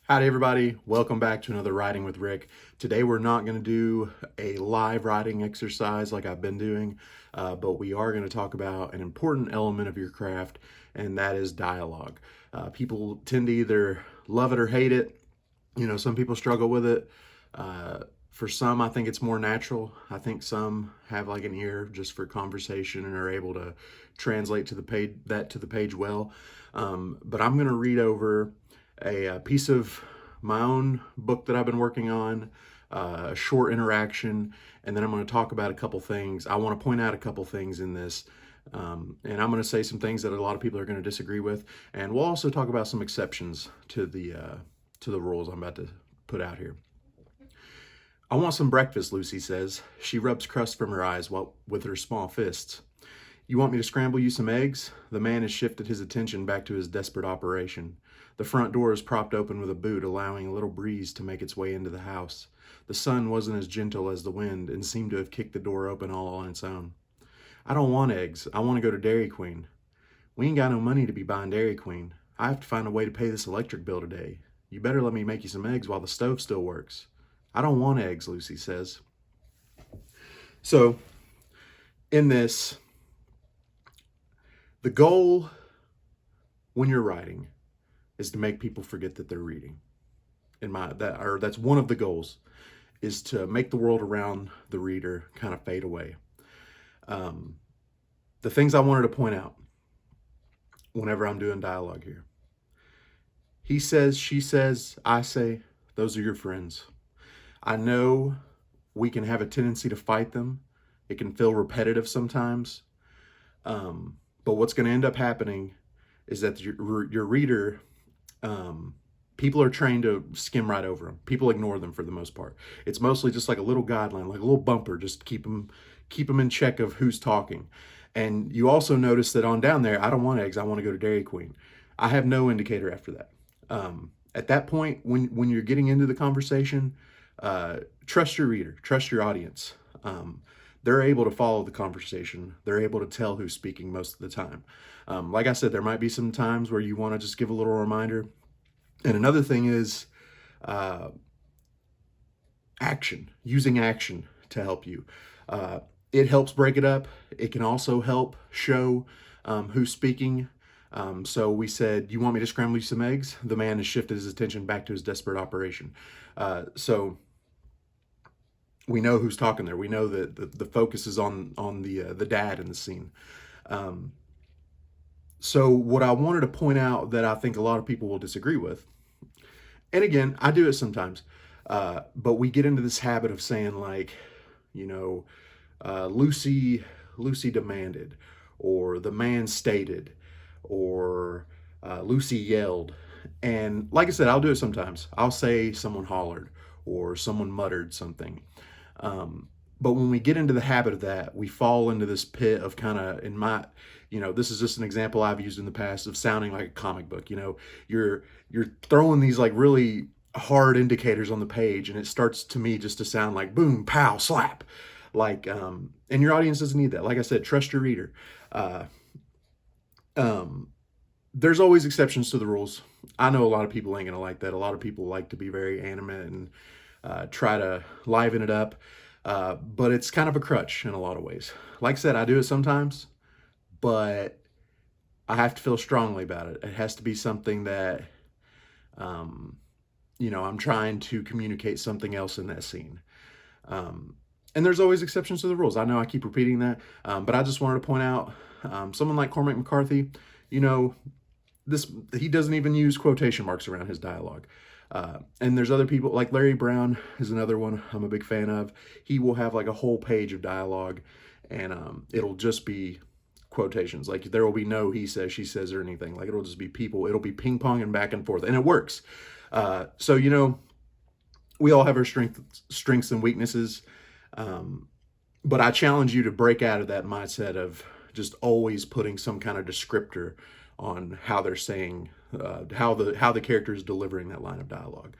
Howdy everybody, welcome back to another Writing with Rick. Today we're not going to do a live writing exercise like I've been doing, but we are going to talk about an important element of your craft, and that is dialogue. People tend to either love it or hate it. Some people struggle with it. For some, I think it's more natural. I think some have like an ear just for conversation and are able to translate to the page well. But I'm going to read over a piece of my own book that I've been working on, a short interaction, and then I'm going to talk about a couple things. I want to point out a couple things in this, and I'm going to say some things that a lot of people are going to disagree with, and we'll also talk about some exceptions to the rules I'm about to put out here. I want some breakfast, Lucy says. She rubs crust from her eyes with her small fists. You want me to scramble you some eggs? The man has shifted his attention back to his desperate operation. The front door is propped open with a boot, allowing a little breeze to make its way into the house. The sun wasn't as gentle as the wind and seemed to have kicked the door open all on its own. I don't want eggs. I want to go to Dairy Queen. We ain't got no money to be buying Dairy Queen. I have to find a way to pay this electric bill today. You better let me make you some eggs while the stove still works. I don't want eggs, Lucy says. So, in this, the goal when you're writing is to make people forget that they're reading. That's one of the goals, is to make the world around the reader kind of fade away. The things I wanted to point out whenever I'm doing dialogue here. He says, she says, I say, those are your friends. I know we can have a tendency to fight them. It can feel repetitive sometimes. But what's going to end up happening is that your reader, people are trained to skim right over them. People ignore them for the most part. It's mostly just like a little guideline, like a little bumper, just to keep them in check of who's talking. And you also notice that on down there, I don't want eggs. I want to go to Dairy Queen. I have no indicator after that. At that point, when you're getting into the conversation, trust your reader, trust your audience. They're able to follow the conversation. They're able to tell who's speaking most of the time. Like I said, there might be some times where you want to just give a little reminder. And another thing is action, using action to help you. It helps break it up. It can also help show who's speaking. So we said, you want me to scramble you some eggs? The man has shifted his attention back to his desperate operation. So we know who's talking there. We know that the focus is on the dad in the scene. So what I wanted to point out that I think a lot of people will disagree with, and again, I do it sometimes, but we get into this habit of saying like, Lucy demanded, or the man stated, or Lucy yelled. And like I said, I'll do it sometimes. I'll say someone hollered or someone muttered something. But when we get into the habit of that, we fall into this pit of kind of, this is just an example I've used in the past of sounding like a comic book. You're throwing these like really hard indicators on the page, and it starts to me just to sound like boom, pow, slap. Like, and your audience doesn't need that. Like I said, trust your reader. There's always exceptions to the rules. I know a lot of people ain't gonna like that. A lot of people like to be very animate and try to liven it up. But it's kind of a crutch in a lot of ways. Like I said, I do it sometimes, but I have to feel strongly about it. It has to be something that, I'm trying to communicate something else in that scene. And there's always exceptions to the rules. I know I keep repeating that, but I just wanted to point out someone like Cormac McCarthy, he doesn't even use quotation marks around his dialogue. And there's other people like Larry Brown is another one I'm a big fan of. He will have like a whole page of dialogue, and it'll just be quotations. Like there will be no he says, she says, or anything. Like it'll just be people. It'll be ping pong and back and forth, and it works. So we all have our strengths and weaknesses. But I challenge you to break out of that mindset of just always putting some kind of descriptor on how they're saying, how the character is delivering that line of dialogue.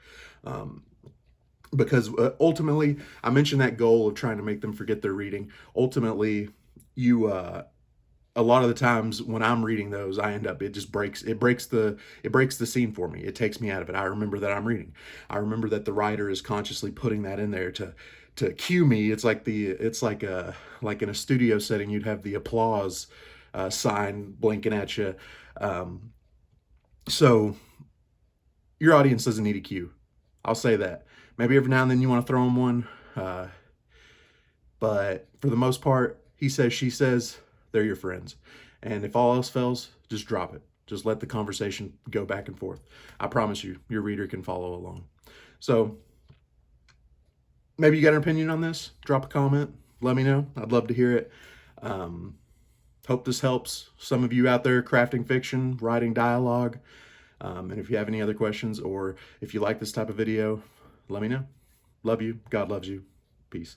Because ultimately, I mentioned that goal of trying to make them forget their reading. Ultimately, you a lot of the times when I'm reading those, I end up, it breaks the scene for me. It takes me out of it. I remember that I'm reading. I remember that the writer is consciously putting that in there to cue me. It's like in a studio setting, you'd have the applause sign blinking at you. So your audience doesn't need a cue. I'll say that. Maybe every now and then you want to throw them one, but for the most part, he says, she says, they're your friends. And if all else fails, just drop it. Just let the conversation go back and forth. I promise you, your reader can follow along. So maybe you got an opinion on this. Drop a comment. Let me know. I'd love to hear it. Hope this helps some of you out there crafting fiction, writing dialogue. And if you have any other questions, or if you like this type of video, let me know. Love you. God loves you. Peace.